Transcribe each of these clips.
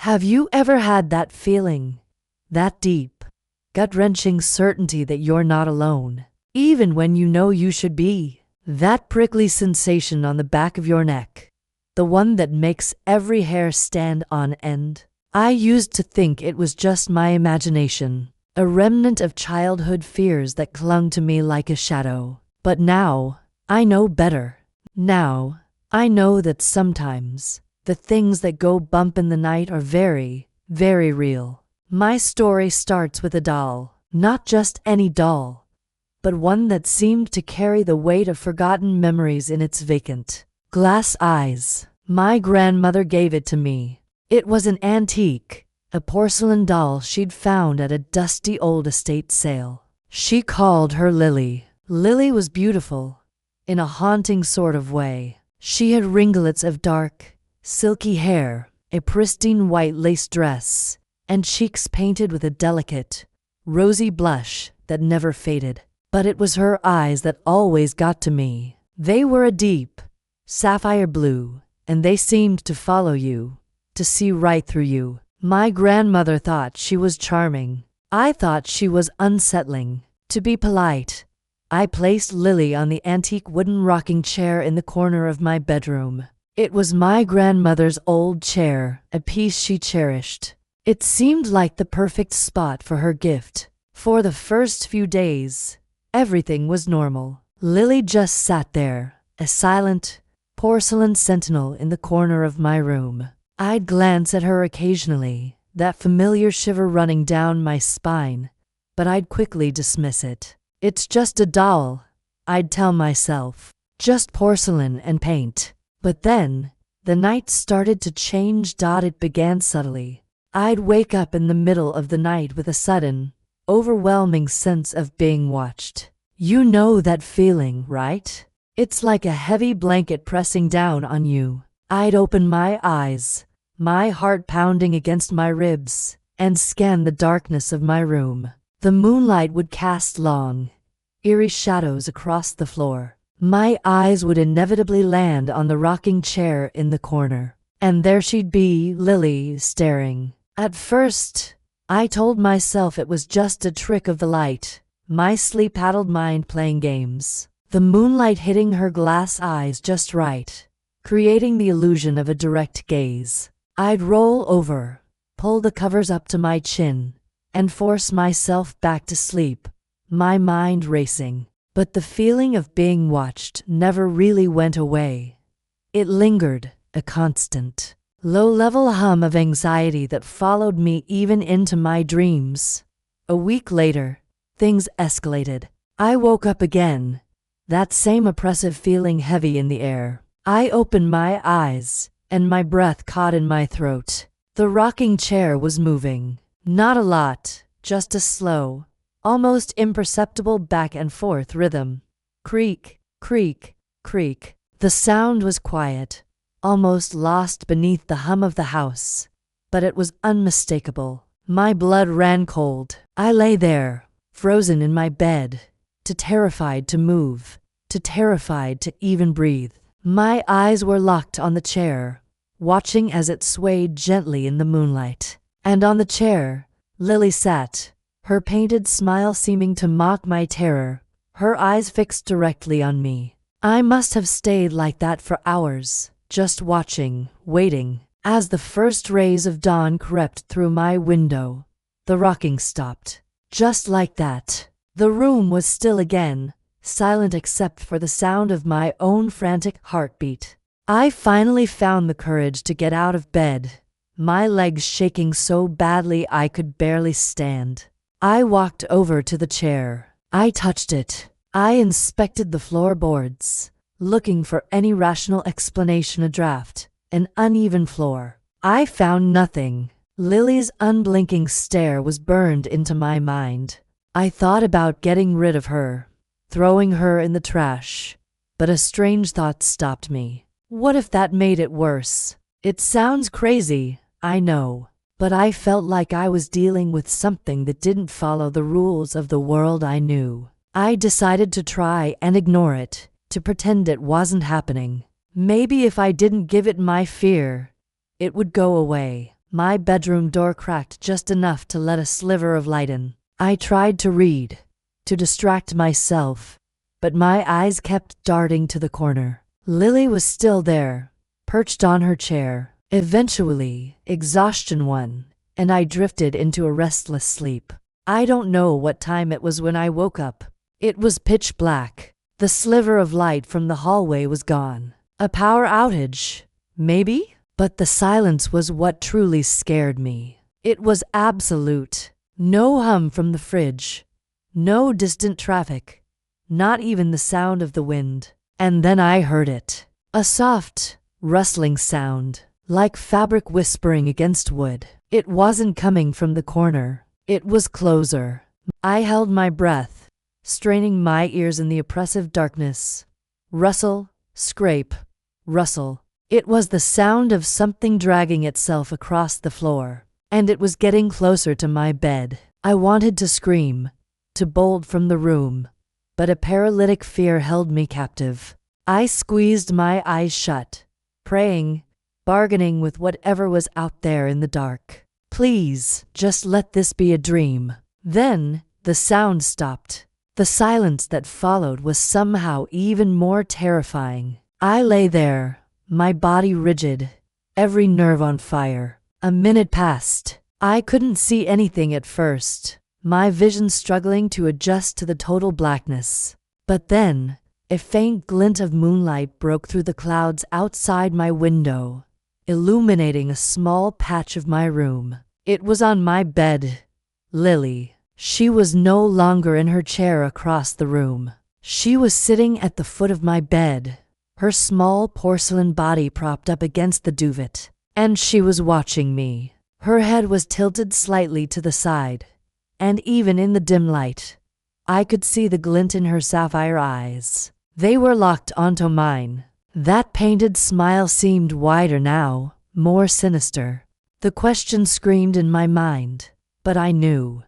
Have you ever had that feeling? That deep, gut-wrenching certainty that you're not alone, even when you know you should be? That prickly sensation on the back of your neck, the one that makes every hair stand on end? I used to think it was just my imagination, a remnant of childhood fears that clung to me like a shadow. But now, I know better. Now, I know that sometimes the things that go bump in the night are very, very real. My story starts with a doll, not just any doll, but one that seemed to carry the weight of forgotten memories in its vacant glass eyes. My grandmother gave it to me. It was an antique, a porcelain doll she'd found at a dusty old estate sale. She called her Lily. Lily was beautiful, in a haunting sort of way. She had ringlets of dark, silky hair, a pristine white lace dress, and cheeks painted with a delicate, rosy blush that never faded. But it was her eyes that always got to me. They were a deep, sapphire blue, and they seemed to follow you, to see right through you. My grandmother thought she was charming. I thought she was unsettling. To be polite, I placed Lily on the antique wooden rocking chair in the corner of my bedroom. It was my grandmother's old chair, a piece she cherished. It seemed like the perfect spot for her gift. For the first few days, everything was normal. Lily just sat there, a silent, porcelain sentinel in the corner of my room. I'd glance at her occasionally, that familiar shiver running down my spine, but I'd quickly dismiss it. It's just a doll, I'd tell myself. Just porcelain and paint. But then, the night started to change. It began subtly. I'd wake up in the middle of the night with a sudden, overwhelming sense of being watched. You know that feeling, right? It's like a heavy blanket pressing down on you. I'd open my eyes, my heart pounding against my ribs, and scan the darkness of my room. The moonlight would cast long, eerie shadows across the floor. My eyes would inevitably land on the rocking chair in the corner. And there she'd be, Lily, staring. At first, I told myself it was just a trick of the light, my sleep-addled mind playing games. The moonlight hitting her glass eyes just right, creating the illusion of a direct gaze. I'd roll over, pull the covers up to my chin, and force myself back to sleep, my mind racing. But the feeling of being watched never really went away. It lingered, a constant, low-level hum of anxiety that followed me even into my dreams. A week later, things escalated. I woke up again, that same oppressive feeling heavy in the air. I opened my eyes, and my breath caught in my throat. The rocking chair was moving. Not a lot, just a slow, almost imperceptible back-and-forth rhythm. Creak, creak, creak. The sound was quiet, almost lost beneath the hum of the house, but it was unmistakable. My blood ran cold. I lay there, frozen in my bed, too terrified to move, too terrified to even breathe. My eyes were locked on the chair, watching as it swayed gently in the moonlight. And on the chair, Lily sat, her painted smile seeming to mock my terror, her eyes fixed directly on me. I must have stayed like that for hours, just watching, waiting. As the first rays of dawn crept through my window, the rocking stopped. Just like that. The room was still again, silent except for the sound of my own frantic heartbeat. I finally found the courage to get out of bed, my legs shaking so badly I could barely stand. I walked over to the chair. I touched it. I inspected the floorboards, looking for any rational explanation. A draft, an uneven floor. I found nothing. Lily's unblinking stare was burned into my mind. I thought about getting rid of her, throwing her in the trash, but a strange thought stopped me. What if that made it worse? It sounds crazy, I know, but I felt like I was dealing with something that didn't follow the rules of the world I knew. I decided to try and ignore it, to pretend it wasn't happening. Maybe if I didn't give it my fear, it would go away. My bedroom door cracked just enough to let a sliver of light in. I tried to read, to distract myself, but my eyes kept darting to the corner. Lily was still there, perched on her chair. Eventually, exhaustion won, and I drifted into a restless sleep. I don't know what time it was when I woke up. It was pitch black. The sliver of light from the hallway was gone. A power outage, maybe? But the silence was what truly scared me. It was absolute. No hum from the fridge. No distant traffic. Not even the sound of the wind. And then I heard it. A soft, rustling sound, like fabric whispering against wood. It wasn't coming from the corner. It was closer. I held my breath, straining my ears in the oppressive darkness. Rustle, scrape, rustle. It was the sound of something dragging itself across the floor, and it was getting closer to my bed. I wanted to scream, to bolt from the room, but a paralytic fear held me captive. I squeezed my eyes shut, praying, bargaining with whatever was out there in the dark. Please, just let this be a dream. Then, the sound stopped. The silence that followed was somehow even more terrifying. I lay there, my body rigid, every nerve on fire. A minute passed. I couldn't see anything at first, my vision struggling to adjust to the total blackness. But then, a faint glint of moonlight broke through the clouds outside my window, illuminating a small patch of my room. It was on my bed. Lily. She was no longer in her chair across the room. She was sitting at the foot of my bed, her small porcelain body propped up against the duvet. And she was watching me. Her head was tilted slightly to the side, and even in the dim light, I could see the glint in her sapphire eyes. They were locked onto mine. That painted smile seemed wider now, more sinister. The question screamed in my mind, but I knew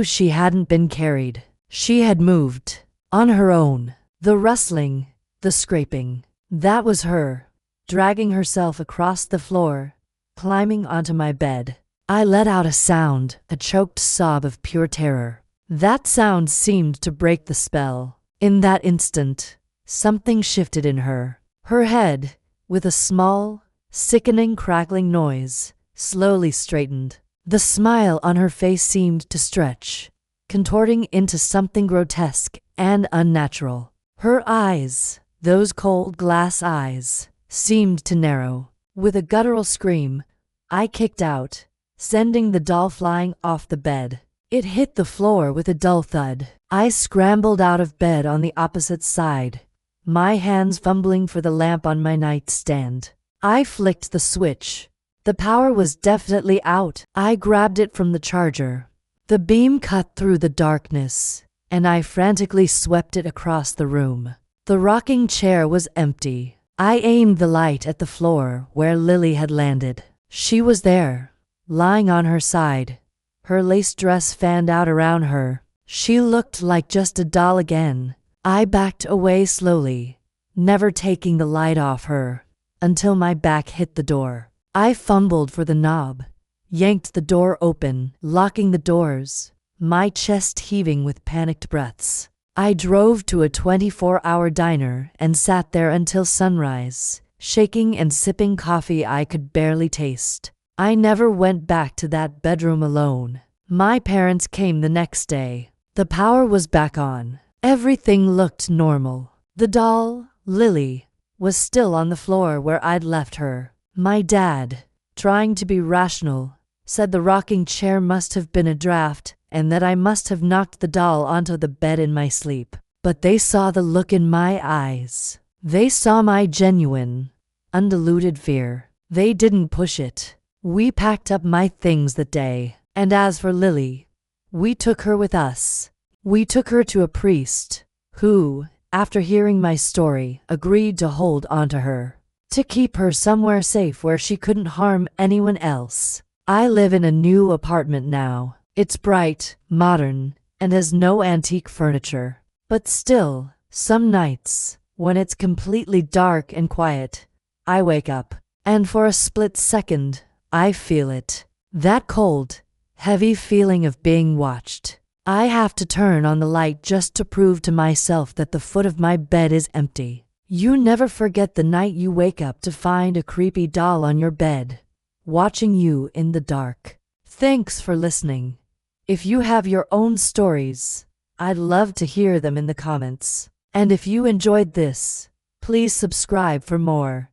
she hadn't been carried. She had moved, on her own. The rustling, the scraping, that was her, dragging herself across the floor, climbing onto my bed. I let out a sound, a choked sob of pure terror. That sound seemed to break the spell. In that instant, something shifted in her. Her head, with a small, sickening crackling noise, slowly straightened. The smile on her face seemed to stretch, contorting into something grotesque and unnatural. Her eyes, those cold glass eyes, seemed to narrow. With a guttural scream, I kicked out, sending the doll flying off the bed. It hit the floor with a dull thud. I scrambled out of bed on the opposite side, my hands fumbling for the lamp on my nightstand. I flicked the switch. The power was definitely out. I grabbed it from the charger. The beam cut through the darkness, and I frantically swept it across the room. The rocking chair was empty. I aimed the light at the floor where Lily had landed. She was there, lying on her side, her lace dress fanned out around her. She looked like just a doll again. I backed away slowly, never taking the light off her, until my back hit the door. I fumbled for the knob, yanked the door open, locking the doors, my chest heaving with panicked breaths. I drove to a 24-hour diner and sat there until sunrise, shaking and sipping coffee I could barely taste. I never went back to that bedroom alone. My parents came the next day. The power was back on. Everything looked normal. The doll, Lily, was still on the floor where I'd left her. My dad, trying to be rational, said the rocking chair must have been a draft and that I must have knocked the doll onto the bed in my sleep. But they saw the look in my eyes. They saw my genuine, undiluted fear. They didn't push it. We packed up my things that day. And as for Lily, we took her with us. We took her to a priest, who, after hearing my story, agreed to hold onto her, to keep her somewhere safe where she couldn't harm anyone else. I live in a new apartment now. It's bright, modern, and has no antique furniture. But still, some nights, when it's completely dark and quiet, I wake up, and for a split second, I feel it. That cold, heavy feeling of being watched. I have to turn on the light just to prove to myself that the foot of my bed is empty. You never forget the night you wake up to find a creepy doll on your bed, watching you in the dark. Thanks for listening. If you have your own stories, I'd love to hear them in the comments. And if you enjoyed this, please subscribe for more.